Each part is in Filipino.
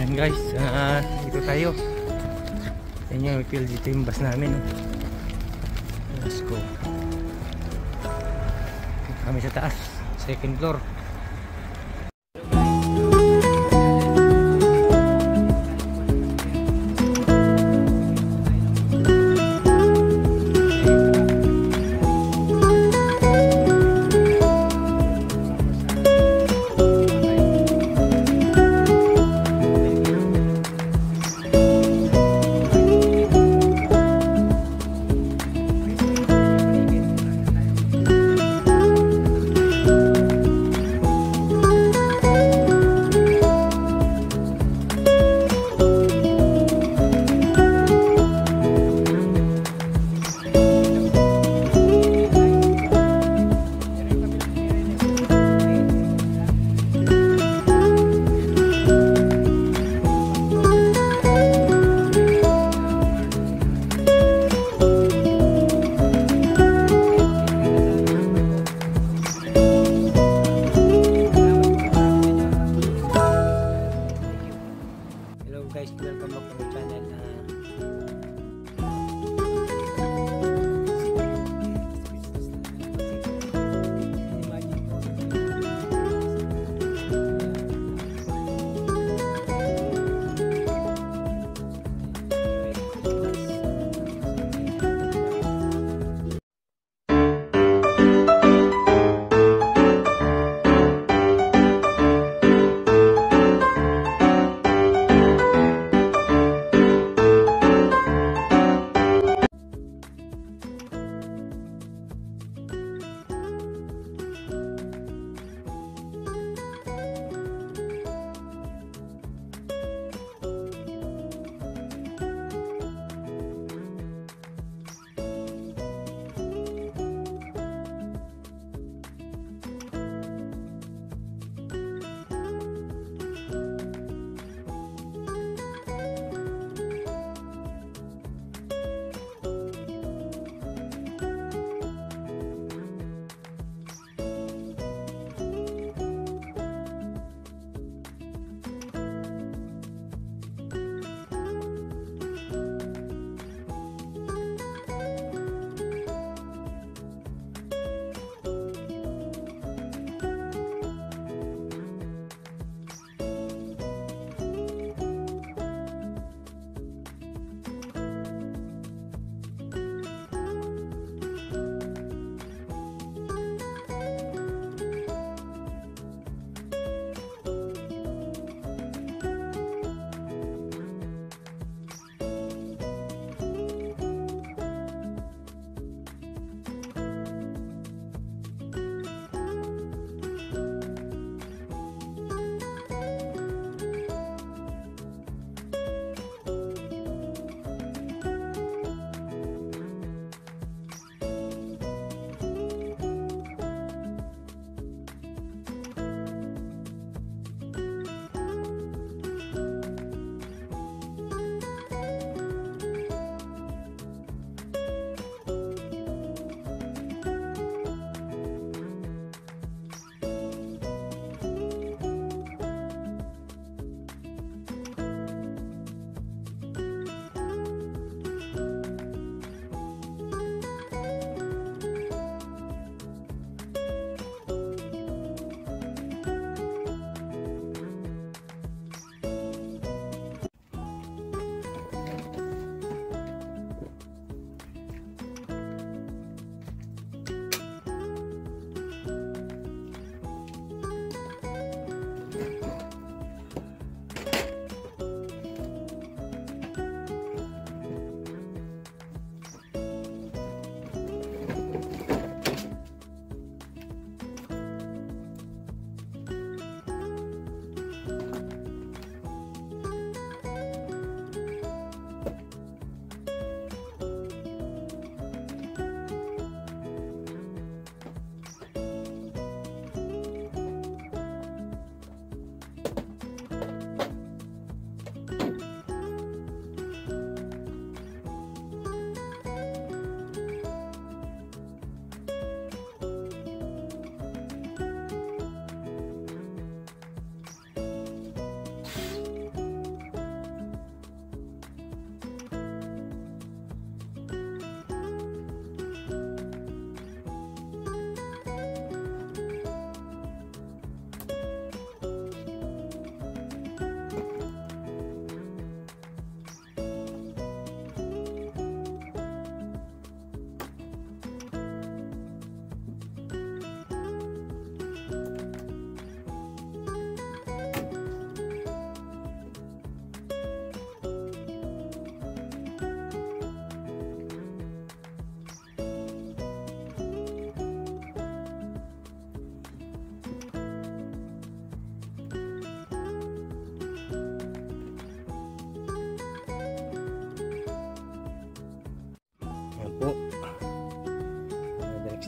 Ayan guys, dito tayo. Yan yung feel dito yung bus namin. Let's go. Dito kami sa taas, second floor. Guys, welcome back to my channel.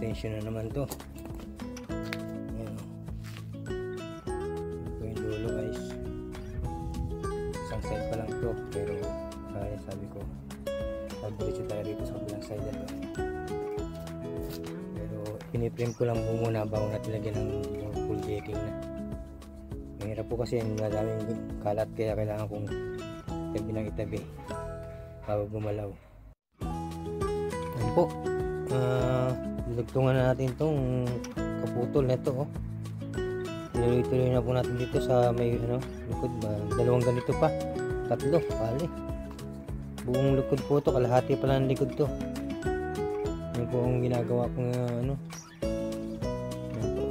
extension na naman to. Ayan o. Ito po yung dulo guys. Isang side pa lang to, pero kaya sabi ko diretso tayo rito sa kabilang side na to. Pero piniprint ko lang po muna bago natin lagyan ng full decking na. Mahirap po kasi madaming kalat, kaya kailangan kong itabi ng itabi bago gumalaw. Ayan po, dugtungan na natin itong kaputol na ito. Tuloy-tuloy na po natin dito sa may likod. Dalawang ganito pa, tatlo pali. Buong likod po ito, kalahati pala ng likod to. Yan po ang ginagawa kong Yan po.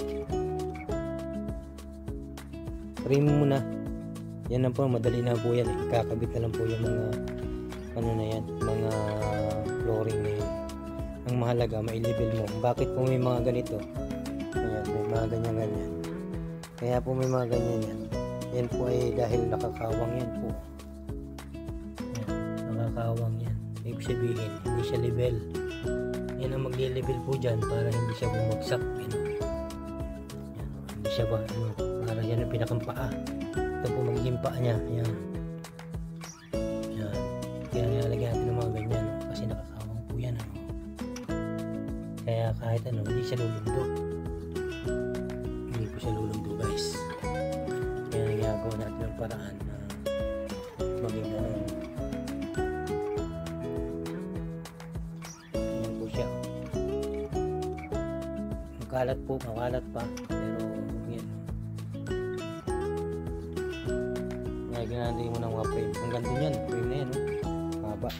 Frame muna. Yan na po, madali na po yan. Kakabit na lang po yung mga na yan, mga flooring na yan. Ang mahalaga, mai-level mo. Bakit po may mga ganito? Ayan, may mga ganyan-ganyan. Kaya po may mga ganyan yan. Yan po ay dahil nakakawang yan po. Ayan, nakakawang yan. Ibig sabihin, hindi siya level. Yan ang magli-level po dyan para hindi siya bumagsak. Yan. Yan. Hindi siya para yan ang pinakang paa. Ito po magiging paa niya. Yan. Yan. Kaya nilalagyan natin ng mga ganyan. Kasi nakakawang po yan. Kaya kahit hindi siya lulundo. Hindi po siya lulundo guys. Kaya nagagawa natin ng paraan na maging yan po siya. Makalat po, makalat pa. Pero yan. Nagagawin natin mo ng mga frame. Ang ganda yan, frame na yan. Haba.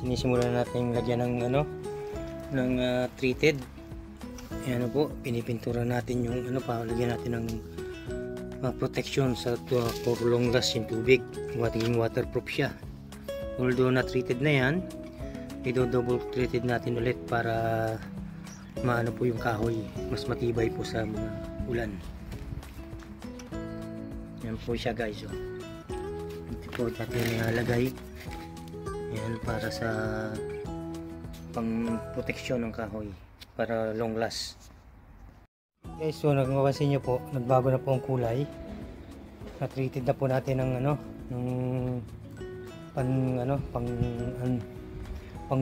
Sinisimulan natin lagyan ng treated. Ayan po, pinipintura natin yung lagyan natin ng protection sa for long last yung tubig. Magiging waterproof siya. Although na treated na yan, i-double treated natin ulit para maano po yung kahoy, mas matibay po sa mga ulan. Yan po siya guys. Ito po natin nilalagay. Yan para sa pang proteksyon ng kahoy para long last. Okay, so nagmapansin nyo po, nagbago na po ang kulay. Na-treated na po natin ng pang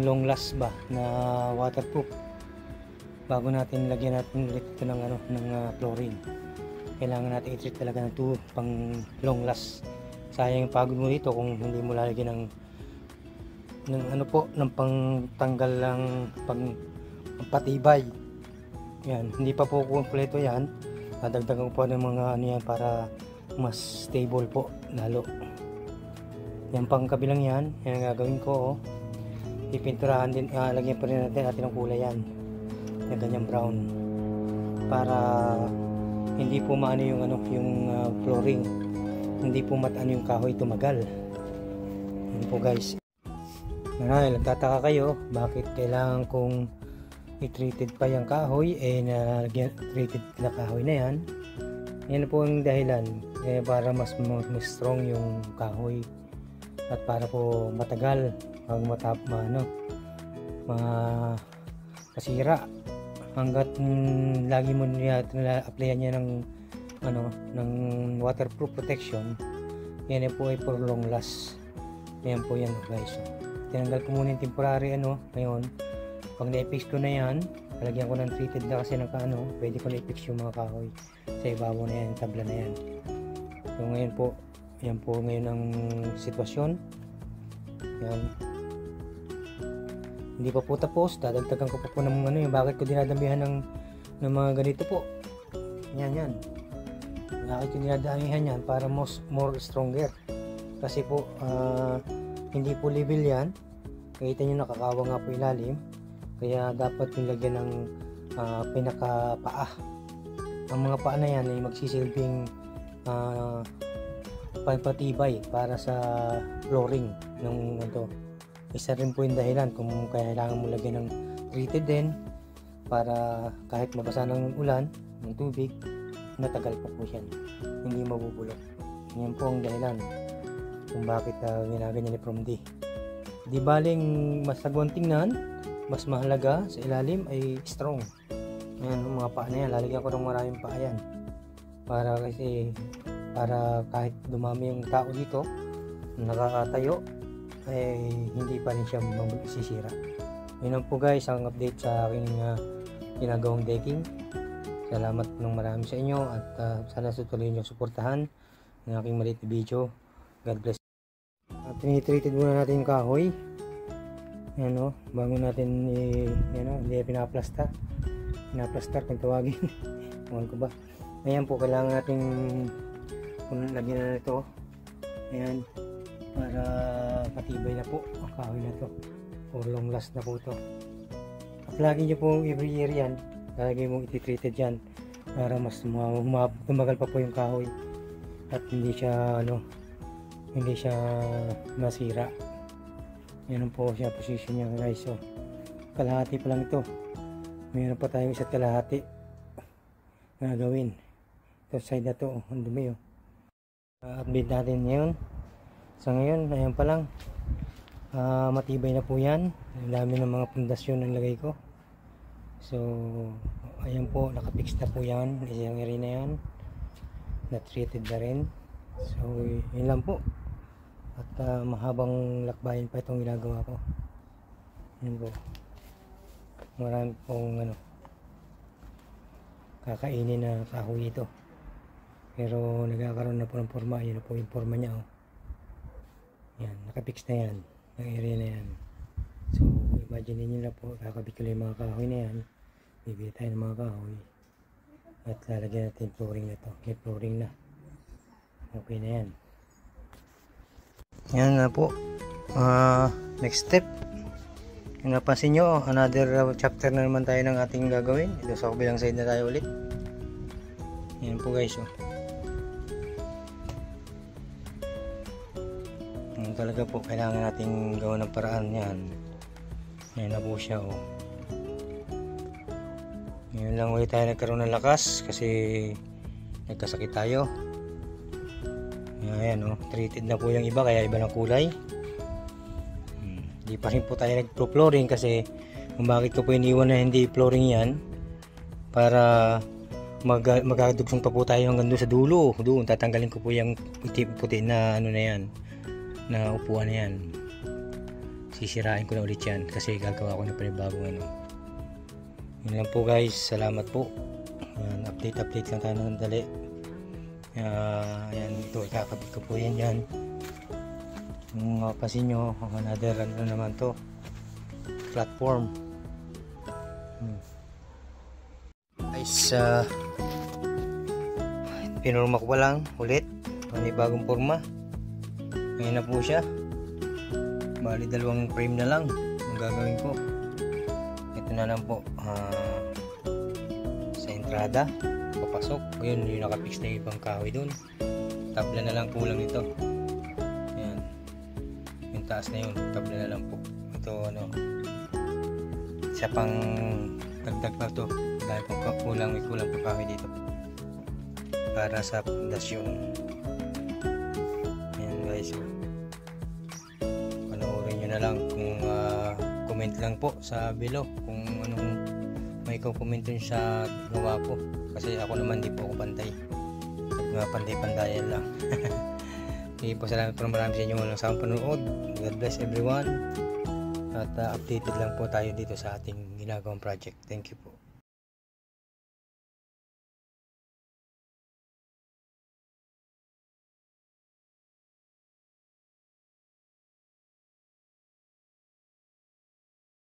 long last ba na waterproof. Bago natin lagyan natin ulit ito ng chlorine. Kailangan natin i-treat talaga ng pang long last. Sayang yung pagod mo dito kung hindi mo lalagyan ng pangtanggal lang patibay. Yan, hindi pa po kumpleto yan. Dadagdagan ko po ng mga yan para mas stable po lalo. Yan pang kabilang yan, yan ang gagawin ko. Pipinturahan din, lagyan pa rin natin ng kulay yan. Yung ganyang brown. Para hindi po maano yung flooring. Hindi po matano yung kahoy tumagal. Yan po guys. Marahil nagtataka kayo bakit kailangan kong i-treated pa yung kahoy, treated na kahoy na yan. Yan po ang dahilan, para mas strong yung kahoy at para po matagal pag masira hanggat lagi mo applyan niya ng waterproof protection. Yan po ay for long last. Yan po yan guys. Tinanggal ko muna yung temporary ngayon. Pag na-fix ko na yan, lalagyan ko ng treated na kasi pwede ko na-fix yung mga kahoy sa ibabaw na yan, tabla na yan. So ngayon po, yan po ngayon ang sitwasyon. Yan. Hindi pa po tapos, dadagdagan ko pa po ng ano yung bakit ko dinadamihan ng mga ganito po. Yan. Bakit ko dinadamihan yan para more stronger. Kasi po hindi po level yan. Kita nyo nakakawa nga po ilalim. Kaya dapat yung lagyan ng pinakapaa. Ang mga paa na yan ay magsisilbing patibay para sa flooring ng ito. Isa rin po yung dahilan kung kailangan mo lagyan ng treated din para kahit mabasa ng ulan, ng tubig, natagal pa po yan. Hindi mabubulok. Yan po ang dahilan kung bakit ginaganyan ni From D. Di baling mas sagwang tingnan, mas mahalaga sa ilalim ay strong. Ayan, mga paa na yan, lalagyan ko ng maraming paa yan para kahit dumami yung tao dito nakakatayo ay hindi pa rin siya magsisira. Yun lang po guys ang update sa aking ginagawang decking. Salamat ng marami sa inyo at sana tuloy nyo suportahan ng aking maliit na video. God bless. Tinitreated muna natin yung kahoy. Ayan o, bago natin hindi pinaplastar kung tawagin. Ewan ko ba. Ayan po, kailangan natin lagyan na ito. Ayan, para matibay na po ang kahoy na to for long last na po ito. At lagi nyo po every year yan, lagi mong ititreated yan para mas tumagal pa po yung kahoy at hindi siya masira. Yan po siya position niya guys. So kalahati pa lang ito, mayroon pa tayong isa't kalahati na gawin. Ito side na to, ang dumi update natin ngayon. So ngayon, ayan pa lang, matibay na po yan. Ang dami ng mga pundasyon ang lagay ko. So ayan po, nakapix na po yan. Isang area na yan, na treated na rin. So yun lang po. At mahabang lakbayin pa itong ginagawa ko. Yun po, marami pong kakainin na kahoy ito, pero nagkakaroon na po ng forma. Yun po yung forma niya yan, nakapix na yan ang area na yan. So imagine niyo na po, kakabit ko lang yung mga kahoy na yan, bibili tayo ng mga kahoy at lalagyan natin flooring na to. May flooring na, okay na yan. Yan na po, next step. Kung napansin nyo, another chapter na naman tayo ng ating gagawin. Ito sa kabilang side na tayo ulit. Yan po guys. Yan talaga po, kailangan nating gawa ng paraan yan. Yan na po siya. Ngayon lang ulit tayo nagkaroon ng lakas kasi nagkasakit tayo. Ayan treated na po yung iba, kaya iba ng kulay. Hindi pa rin po tayo nagpo-flooring kasi kung bakit ko po iniwan na hindi flooring yan, para magkadugsong pa po tayo hanggang doon sa dulo. Doon tatanggalin ko po yung puti na na yan, na upuan na yan. Sisirain ko na ulit yan kasi gagawa ko na panibagong Yun lang po guys, salamat po. Update lang tayo ng dali. Ayan, ito ikakabit ko po yan dyan. Kung mapasin nyo, another naman to, platform. Guys, pinurma ko pa lang ulit, may bagong forma. Ngayon na po siya, bali 2 frame na lang ang gagawin ko. Ito na lang po, sa entrada papasok. Ayun, yung nakapix na yung ibang kahoy dun. Tabla na lang kulang nito. Ayan, yung taas na yun, tabla na lang po. Ito isa pang dagdag na to dahil kung may kulang pa kahoy dito para sa pundasyon. Ayan guys, panoorin nyo na lang. Kung comment lang po sa below kung anong may comment dun sa gawa ko, kasi ako naman di po ako pantay, pantay-pantayan lang. Okay po, salamat po marami sa inyo walang sawang panonood. God bless everyone at updated lang po tayo dito sa ating ginagawang project. Thank you po.